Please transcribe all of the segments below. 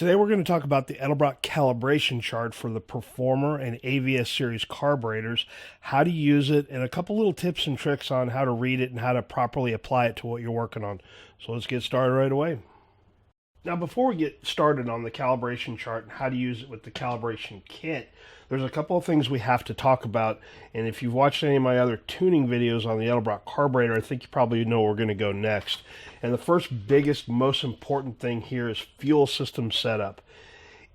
Today we're going to talk about the Edelbrock calibration chart for the Performer and AVS series carburetors, how to use it, and a couple little tips and tricks on how to read it and how to properly apply it to what you're working on. So let's get started right away. Now before we get started on the calibration chart and how to use it with the calibration kit, there's a couple of things we have to talk about, and if you've watched any of my other tuning videos on the Edelbrock carburetor, I think you probably know where we're going to go next. And the first, biggest, most important thing here is fuel system setup.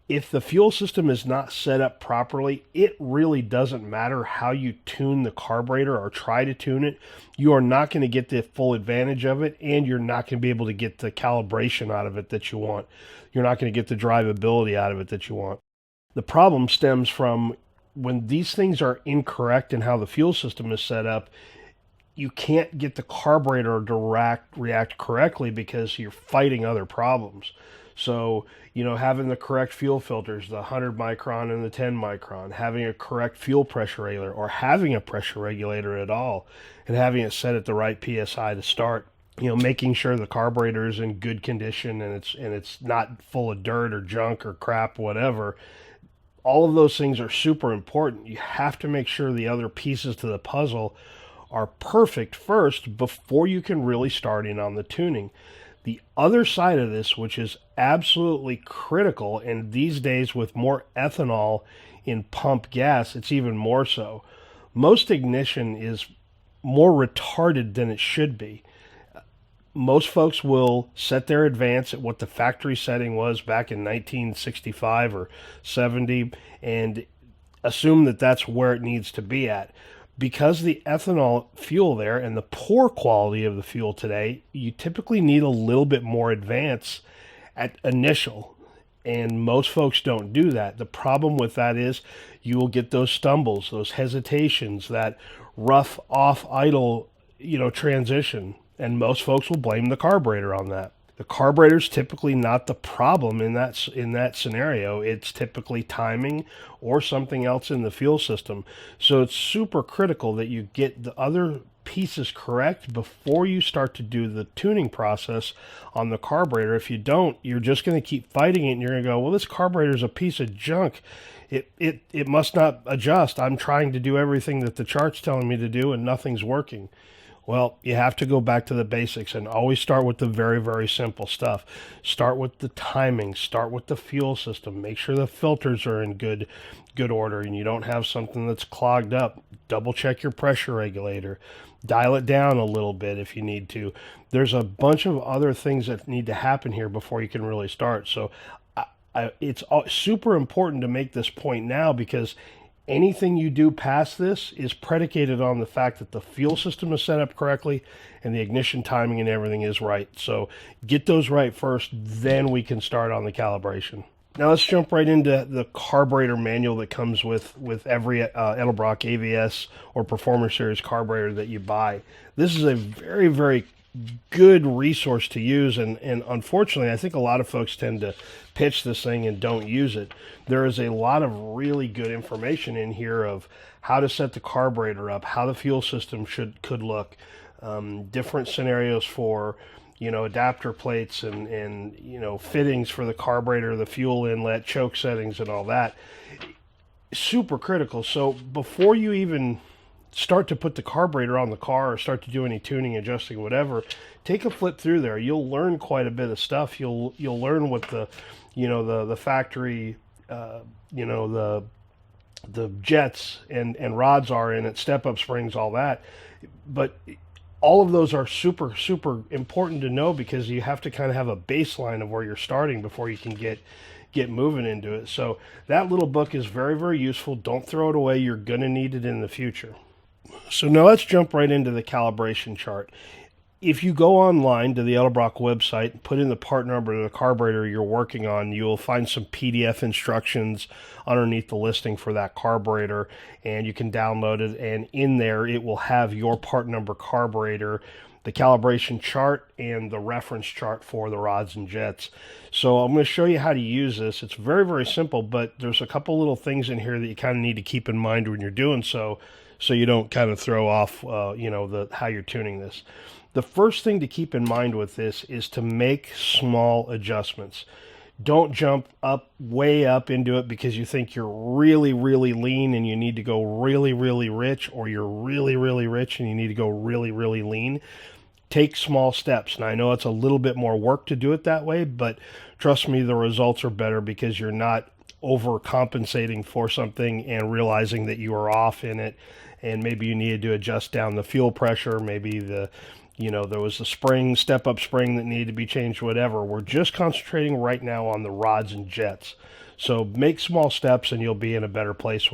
If the fuel system is not set up properly, it really doesn't matter how you tune the carburetor or try to tune it. You are not going to get the full advantage of it, and you're not going to be able to get the calibration out of it that you want. You're not going to get the drivability out of it that you want. The problem stems from when these things are incorrect in how the fuel system is set up, you can't get the carburetor to react correctly because you're fighting other problems. So, having the correct fuel filters, the 100 micron and the 10 micron, having a correct fuel pressure regulator, or having a pressure regulator at all, and having it set at the right PSI to start, making sure the carburetor is in good condition and it's not full of dirt or junk or crap, whatever. All of those things are super important. You have to make sure the other pieces to the puzzle are perfect first before you can really start in on the tuning. The other side of this, which is absolutely critical, and these days with more ethanol in pump gas, it's even more so. Most ignition is more retarded than it should be. Most folks will set their advance at what the factory setting was back in 1965 or 70 and assume that that's where it needs to be at. Because the ethanol fuel there and the poor quality of the fuel today, you typically need a little bit more advance at initial. And most folks don't do that. The problem with that is you will get those stumbles, those hesitations, that rough off idle, transition. And most folks will blame the carburetor on that. The carburetor is typically not the problem in that scenario. It's typically timing or something else in the fuel system. So it's super critical that you get the other pieces correct before you start to do the tuning process on the carburetor. If you don't, you're just going to keep fighting it, and you're going to go, well, this carburetor is a piece of junk. It must not adjust. I'm trying to do everything that the chart's telling me to do, and nothing's working. Well, you have to go back to the basics and always start with the very, very simple stuff. Start with the timing. Start with the fuel system. Make sure the filters are in good order and you don't have something that's clogged up. Double check your pressure regulator. Dial it down a little bit if you need to. There's a bunch of other things that need to happen here before you can really start. So it's super important to make this point now, because anything you do past this is predicated on the fact that the fuel system is set up correctly and the ignition timing and everything is right. So get those right first, then we can start on the calibration. Now let's jump right into the carburetor manual that comes with every Edelbrock AVS or Performer Series carburetor that you buy. This is a very, very good resource to use, and unfortunately I think a lot of folks tend to pitch this thing and don't use it. There is a lot of really good information in here of how to set the carburetor up, how the fuel system could look, different scenarios for adapter plates and fittings for the carburetor, the fuel inlet, choke settings, and all that. Super critical. So before you even start to put the carburetor on the car or start to do any tuning, adjusting, whatever, take a flip through there. You'll learn quite a bit of stuff. You'll learn what the factory the jets and rods are in it, step up springs, all that. But all of those are super, super important to know, because you have to kind of have a baseline of where you're starting before you can get moving into it. So that little book is very, very useful. Don't throw it away. You're going to need it in the future. So now let's jump right into the calibration chart. If you go online to the Edelbrock website and put in the part number of the carburetor you're working on, you'll find some PDF instructions underneath the listing for that carburetor, and you can download it, and in there it will have your part number carburetor, the calibration chart, and the reference chart for the rods and jets. So I'm going to show you how to use this. It's very, very simple, but there's a couple little things in here that you kind of need to keep in mind when you're doing so you don't kind of throw off how you're tuning this. The first thing to keep in mind with this is to make small adjustments. Don't jump up way up into it because you think you're really, really lean and you need to go really, really rich, or you're really, really rich and you need to go really, really lean. Take small steps. And I know it's a little bit more work to do it that way, but trust me, the results are better because you're not overcompensating for something and realizing that you are off in it, and maybe you needed to adjust down the fuel pressure, maybe there was a spring, step up spring that needed to be changed, whatever. We're just concentrating right now on the rods and jets. So make small steps and you'll be in a better place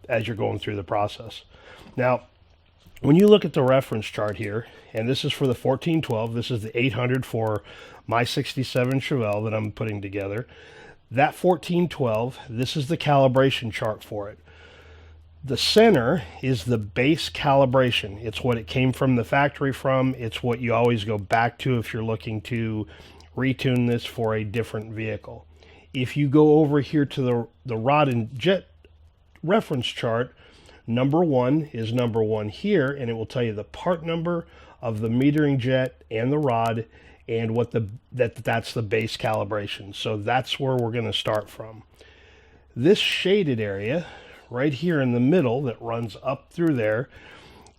as you're going through the process. Now, when you look at the reference chart here, and this is for the 1412, this is the 800 for my 67 Chevelle that I'm putting together. That 1412, this is the calibration chart for it. The center is the base calibration. It's what it came from the factory from. It's what you always go back to if you're looking to retune this for a different vehicle. If you go over here to the rod and jet reference chart, number 1 is number 1 here, and it will tell you the part number of the metering jet and the rod, and what that's the base calibration. So that's where we're going to start from. This shaded area right here in the middle that runs up through there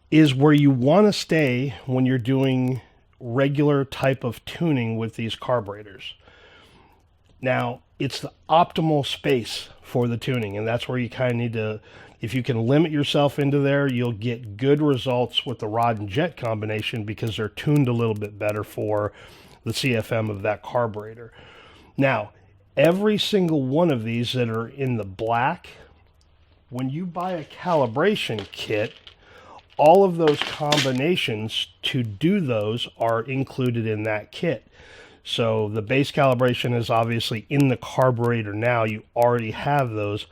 is where you want to stay when you're doing regular type of tuning with these carburetors. Now, it's the optimal space for the tuning, and that's where you kind of need to, if you can limit yourself into there, you'll get good results with the rod and jet combination because they're tuned a little bit better for the CFM of that carburetor. Now, every single one of these that are in the black, when you buy a calibration kit, all of those combinations to do those are included in that kit. So the base calibration is obviously in the carburetor now. You already have those.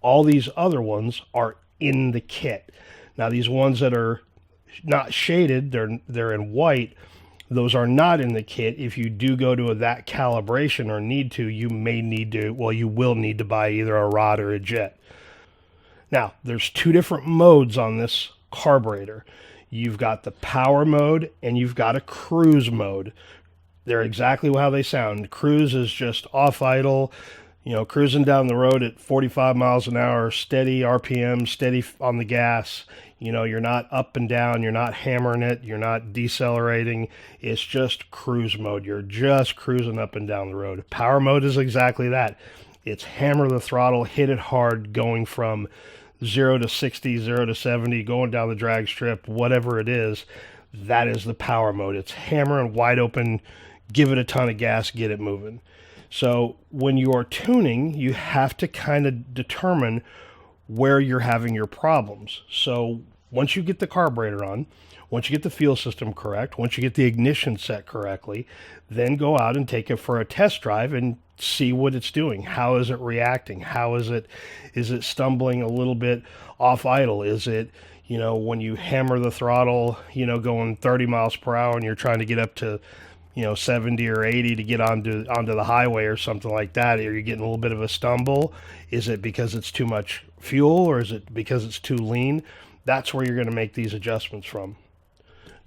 All these other ones are in the kit. Now these ones that are not shaded, they're in white, those are not in the kit. If you do go to that calibration or need to, you will need to buy either a rod or a jet. Now, there's 2 different modes on this carburetor. You've got the power mode and you've got a cruise mode. They're exactly how they sound. Cruise is just off idle, cruising down the road at 45 miles an hour, steady RPM, steady on the gas. You're not up and down, you're not hammering it, you're not decelerating. It's just cruise mode. You're just cruising up and down the road. Power mode is exactly that. It's hammer the throttle, hit it hard, going from 0 to 60, 0 to 70, going down the drag strip, whatever it is. That is the power mode. It's hammering wide open, give it a ton of gas, get it moving. So when you are tuning, you have to kind of determine where you're having your problems. So once you get the carburetor on, once you get the fuel system correct, once you get the ignition set correctly, then go out and take it for a test drive and see what it's doing. How is it reacting? Is it stumbling a little bit off idle? Is it, when you hammer the throttle, going 30 miles per hour and you're trying to get up to, 70 or 80 to get onto the highway or something like that, are you getting a little bit of a stumble? Is it because it's too much fuel, or is it because it's too lean? That's where you're going to make these adjustments from.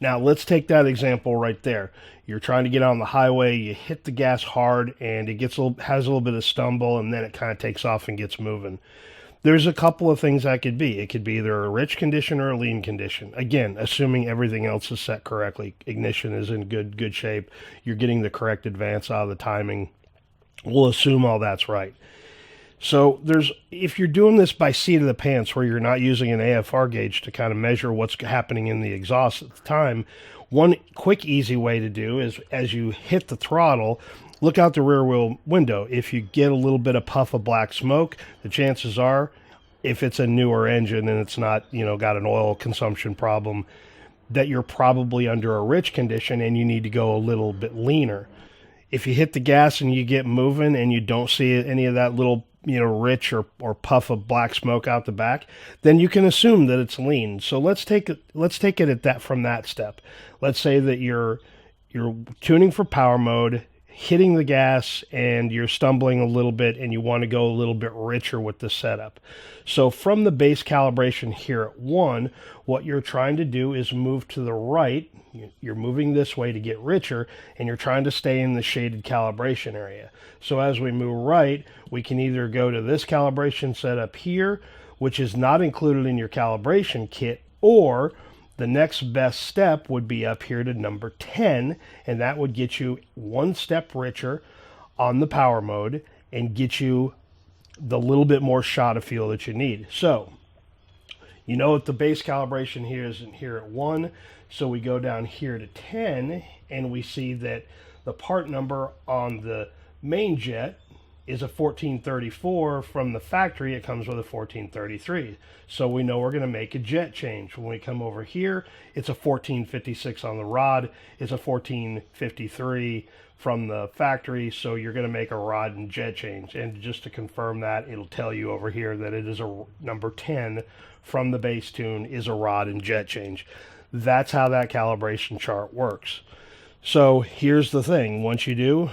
Now, let's take that example right there. You're trying to get on the highway, you hit the gas hard, and it has a little bit of stumble, and then it kind of takes off and gets moving. There's a couple of things that could be. It could be either a rich condition or a lean condition. Again, assuming everything else is set correctly. Ignition is in good shape. You're getting the correct advance out of the timing. We'll assume all that's right. So if you're doing this by seat of the pants, where you're not using an AFR gauge to kind of measure what's happening in the exhaust at the time, one quick, easy way to do is, as you hit the throttle, look out the rear wheel window. If you get a little bit of puff of black smoke, the chances are, if it's a newer engine and it's not, got an oil consumption problem, that you're probably under a rich condition and you need to go a little bit leaner. If you hit the gas and you get moving and you don't see any of that little rich or puff of black smoke out the back, then you can assume that it's lean. So let's take it from that step. Let's say that you're tuning for power mode, hitting the gas and you're stumbling a little bit and you want to go a little bit richer with the setup. So from the base calibration here at 1, what you're trying to do is move to the right. You're moving this way to get richer, and you're trying to stay in the shaded calibration area. So as we move right, we can either go to this calibration setup here, which is not included in your calibration kit, or the next best step would be up here to number 10, and that would get you one step richer on the power mode and get you the little bit more shot of feel that you need. So, you know what the base calibration here is in here at 1, so we go down here to 10, and we see that the part number on the main jet is a 1434. From the factory, it comes with a 1433. So we know we're going to make a jet change. When we come over here, it's a 1456 on the rod. It's a 1453 from the factory. So you're going to make a rod and jet change. And just to confirm that, it'll tell you over here that it is a number 10 from the base tune is a rod and jet change. That's how that calibration chart works. So here's the thing. Once you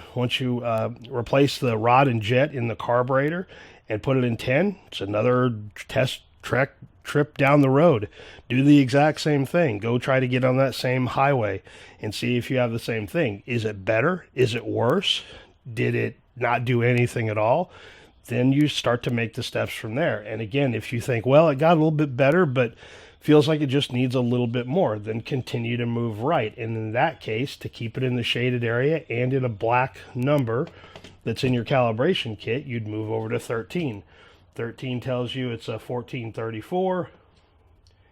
replace the rod and jet in the carburetor and put it in 10, it's another test trip down the road. Do the exact same thing. Go try to get on that same highway and see if you have the same thing. Is it better? Is it worse? Did it not do anything at all? Then you start to make the steps from there. And again, if you think, well, it got a little bit better, but feels like it just needs a little bit more, then continue to move right. And in that case, to keep it in the shaded area and in a black number that's in your calibration kit, you'd move over to 13. 13 tells you it's a 1434.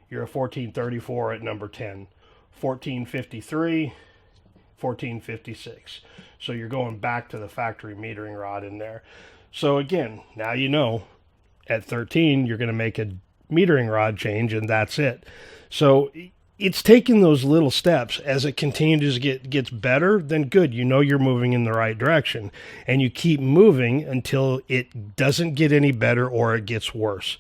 You're a 1434 at number 10. 1453, 1456. So you're going back to the factory metering rod in there. So again, now you know at 13 you're going to make a metering rod change, and that's it. So it's taking those little steps. As it continues to gets better, then good, you know you're moving in the right direction, and you keep moving until it doesn't get any better or it gets worse.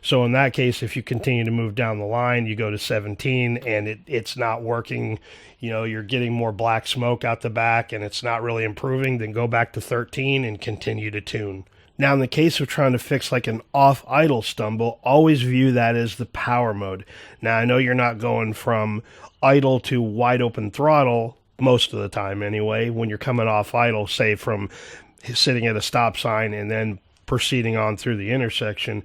So in that case, if you continue to move down the line, you go to 17 and it's not working, you know, you're getting more black smoke out the back and it's not really improving, then go back to 13 and continue to tune. Now, in the case of trying to fix like an off-idle stumble, always view that as the power mode. Now, I know you're not going from idle to wide open throttle most of the time anyway, when you're coming off idle, say from sitting at a stop sign and then proceeding on through the intersection.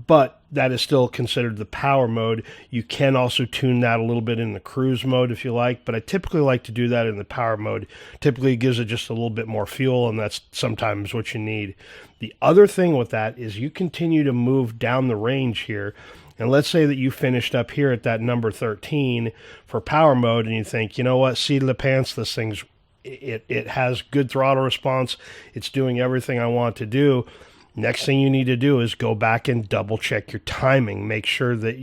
But that is still considered the power mode. You can also tune that a little bit in the cruise mode if you like, but I typically like to do that in the power mode. Typically it gives it just a little bit more fuel, and that's sometimes what you need. The other thing with that is you continue to move down the range here, and let's say that you finished up here at that number 13 for power mode, and you think, you know what, seat of the pants, this thing's it has good throttle response, it's doing everything I want to do. Next thing you need to do is go back and double check your timing. Make sure that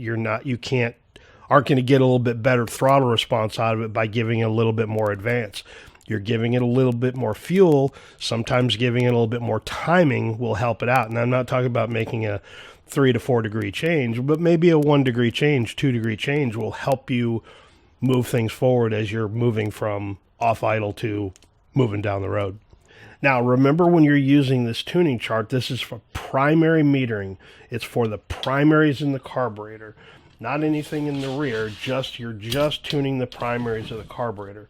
aren't going to get a little bit better throttle response out of it by giving it a little bit more advance. You're giving it a little bit more fuel. Sometimes giving it a little bit more timing will help it out. And I'm not talking about making a 3 to 4 degree change, but maybe a 1 degree change, 2 degree change will help you move things forward as you're moving from off idle to moving down the road. Now, remember when you're using this tuning chart, this is for primary metering. It's for the primaries in the carburetor, not anything in the rear. You're just tuning the primaries of the carburetor.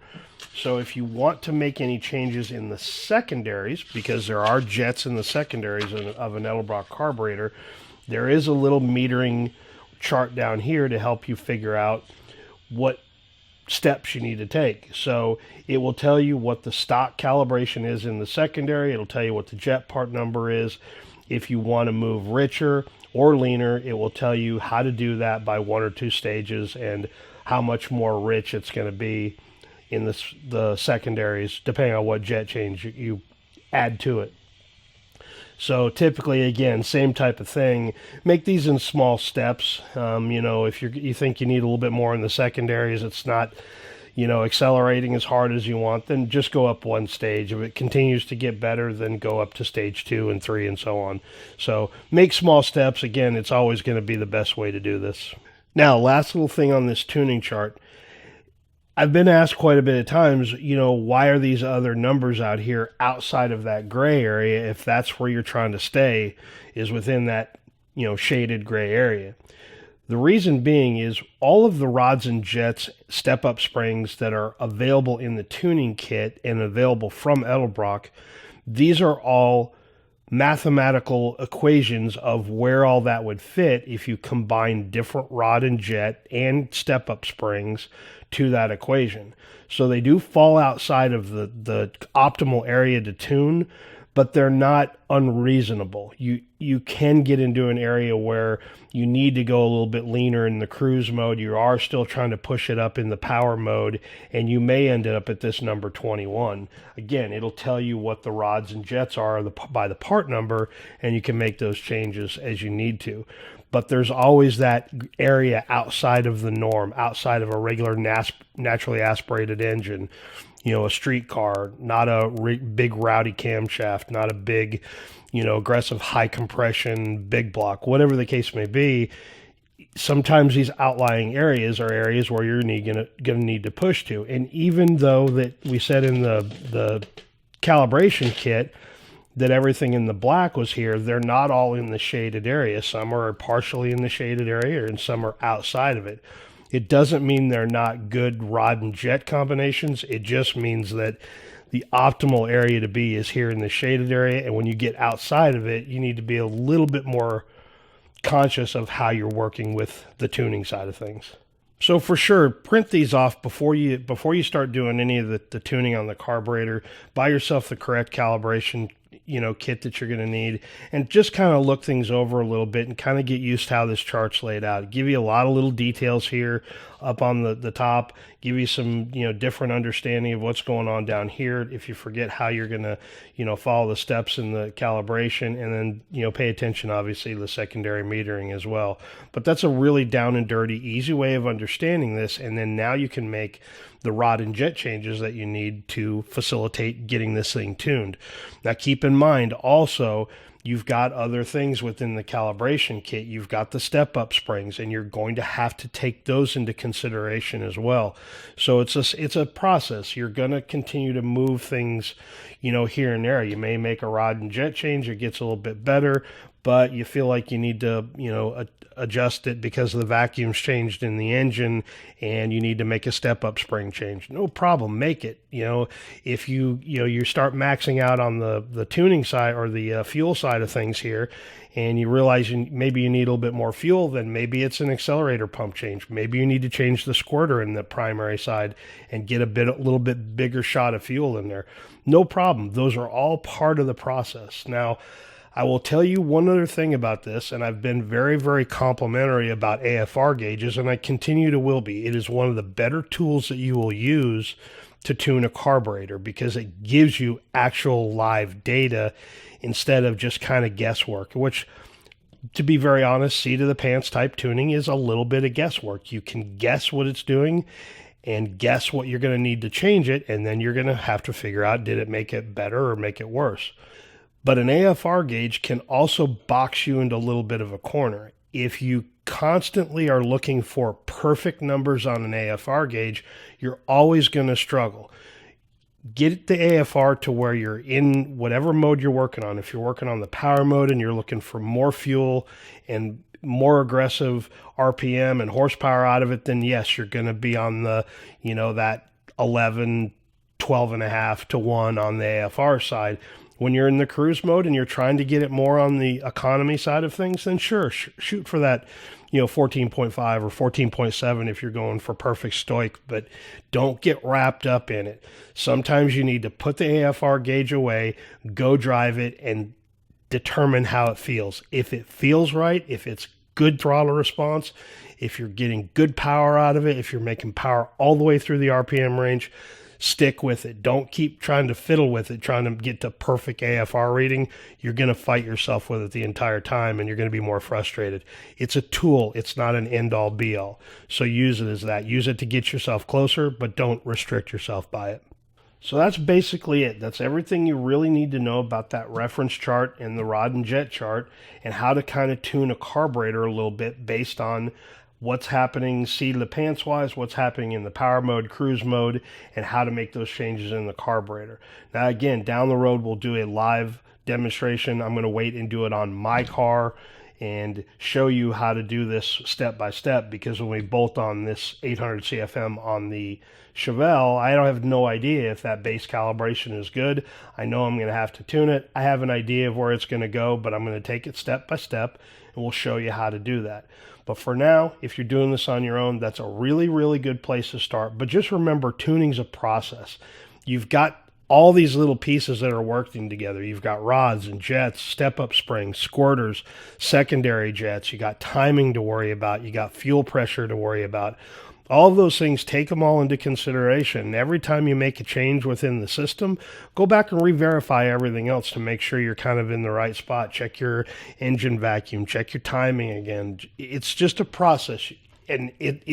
So if you want to make any changes in the secondaries, because there are jets in the secondaries of an Edelbrock carburetor, there is a little metering chart down here to help you figure out what steps you need to take. So it will tell you what the stock calibration is in the secondary. It'll tell you what the jet part number is. If you want to move richer or leaner, it will tell you how to do that by 1 or 2 stages and how much more rich it's going to be in the secondaries, depending on what jet change you add to it. So typically, again, same type of thing. Make these in small steps. If you think you need a little bit more in the secondaries, it's not, accelerating as hard as you want, then just go up 1 stage. If it continues to get better, then go up to stage 2 and 3 and so on. So make small steps. Again, it's always going to be the best way to do this. Now, last little thing on this tuning chart. I've been asked quite a bit of times, why are these other numbers out here outside of that gray area if that's where you're trying to stay is within that, shaded gray area. The reason being is all of the rods and jets step-up springs that are available in the tuning kit and available from Edelbrock, these are all mathematical equations of where all that would fit if you combine different rod and jet and step-up springs to that equation. So they do fall outside of the optimal area to tune, but they're not unreasonable. You can get into an area where you need to go a little bit leaner in the cruise mode. You are still trying to push it up in the power mode, and you may end up at this number 21. Again, it'll tell you what the rods and jets are by the part number, and you can make those changes as you need to. But there's always that area outside of the norm, outside of a regular naturally aspirated engine. A street car, not a big rowdy camshaft, not a big, aggressive high compression, big block, whatever the case may be. Sometimes these outlying areas are areas where you're going to need to push to. And even though that we said in the calibration kit that everything in the black was here, they're not all in the shaded area. Some are partially in the shaded area and some are outside of it. It doesn't mean they're not good rod and jet combinations. It just means that the optimal area to be is here in the shaded area. And when you get outside of it, you need to be a little bit more conscious of how you're working with the tuning side of things. So for sure, print these off before you start doing any of the tuning on the carburetor. Buy yourself the correct calibration kit that you're going to need, and just kind of look things over a little bit and kind of get used to how this chart's laid out. Give you a lot of little details here up on the top, give you some different understanding of what's going on down here if you forget how you're going to follow the steps in the calibration, and then pay attention obviously to the secondary metering as well. But that's a really down and dirty easy way of understanding this, and then now you can make the rod and jet changes that you need to facilitate getting this thing tuned. Now keep in mind also, you've got other things within the calibration kit. You've got the step-up springs, and you're going to have to take those into consideration as well. So it's a process. You're going to continue to move things, here and there. You may make a rod and jet change. It gets a little bit better, but you feel like you need to, adjust it because the vacuum's changed in the engine and you need to make a step-up spring change. No problem, make it. If you start maxing out on the tuning side or the fuel side of things here, and you realize maybe you need a little bit more fuel, then maybe it's an accelerator pump change. Maybe you need to change the squirter in the primary side and get a little bit bigger shot of fuel in there. No problem. Those are all part of the process. Now, I will tell you one other thing about this, and I've been very, very complimentary about AFR gauges, and I continue to will be. It is one of the better tools that you will use to tune a carburetor because it gives you actual live data instead of just kind of guesswork, which, to be very honest, seat of the pants type tuning is a little bit of guesswork. You can guess what it's doing and guess what you're going to need to change it, and then you're going to have to figure out, did it make it better or make it worse? But an AFR gauge can also box you into a little bit of a corner. If you constantly are looking for perfect numbers on an AFR gauge, you're always going to struggle. Get the AFR to where you're in whatever mode you're working on. If you're working on the power mode and you're looking for more fuel and more aggressive RPM and horsepower out of it, then yes, you're going to be on the, that 11, 12 and a half to 1 on the AFR side. When you're in the cruise mode and you're trying to get it more on the economy side of things, then sure, shoot for that, 14.5 or 14.7 if you're going for perfect stoic, but don't get wrapped up in it. Sometimes you need to put the AFR gauge away, go drive it, and determine how it feels. If it feels right, if it's good throttle response, if you're getting good power out of it, if you're making power all the way through the RPM range, stick with it. Don't keep trying to fiddle with it, trying to get to perfect AFR reading. You're going to fight yourself with it the entire time, and you're going to be more frustrated. It's a tool. It's not an end-all, be-all. So use it as that. Use it to get yourself closer, but don't restrict yourself by it. So that's basically it. That's everything you really need to know about that reference chart and the rod and jet chart, and how to kind of tune a carburetor a little bit based on what's happening seat of the pants wise, what's happening in the power mode, cruise mode, and how to make those changes in the carburetor. Now again, down the road we'll do a live demonstration. I'm going to wait and do it on my car and show you how to do this step by step, because when we bolt on this 800 CFM on the Chevelle, I don't have no idea if that base calibration is good. I know I'm going to have to tune it. I have an idea of where it's going to go, but I'm going to take it step by step, and we'll show you how to do that. But for now, if you're doing this on your own, that's a really, really good place to start. But just remember, tuning's a process. You've got all these little pieces that are working together. You've got rods and jets, step-up springs, squirters, secondary jets. You got timing to worry about. You got fuel pressure to worry about. All of those things, take them all into consideration. Every time you make a change within the system, go back and re-verify everything else to make sure you're kind of in the right spot. Check your engine vacuum, check your timing again. It's just a process, and it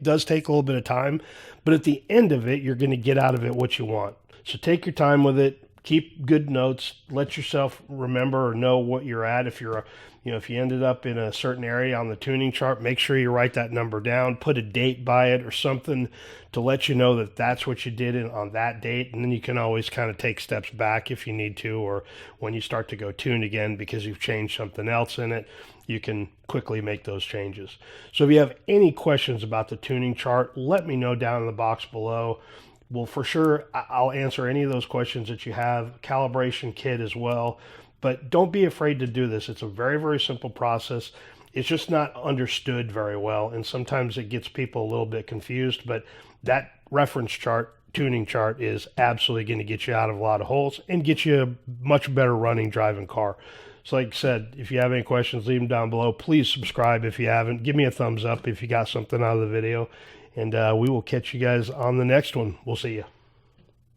does take a little bit of time, but at the end of it, you're going to get out of it what you want. So take your time with it. Keep good notes. Let yourself remember or know what you're at. If you're, if you ended up in a certain area on the tuning chart, make sure you write that number down. Put a date by it or something to let you know that that's what you did on that date. And then you can always kind of take steps back if you need to, or when you start to go tune again because you've changed something else in it, you can quickly make those changes. So if you have any questions about the tuning chart, let me know down in the box below. Well, for sure, I'll answer any of those questions that you have, calibration kit as well. But don't be afraid to do this. It's a very, very simple process. It's just not understood very well, and sometimes it gets people a little bit confused. But that reference chart, tuning chart, is absolutely going to get you out of a lot of holes and get you a much better running, driving car. So like I said, if you have any questions, leave them down below. Please subscribe if you haven't. Give me a thumbs up if you got something out of the video. And we will catch you guys on the next one. We'll see you.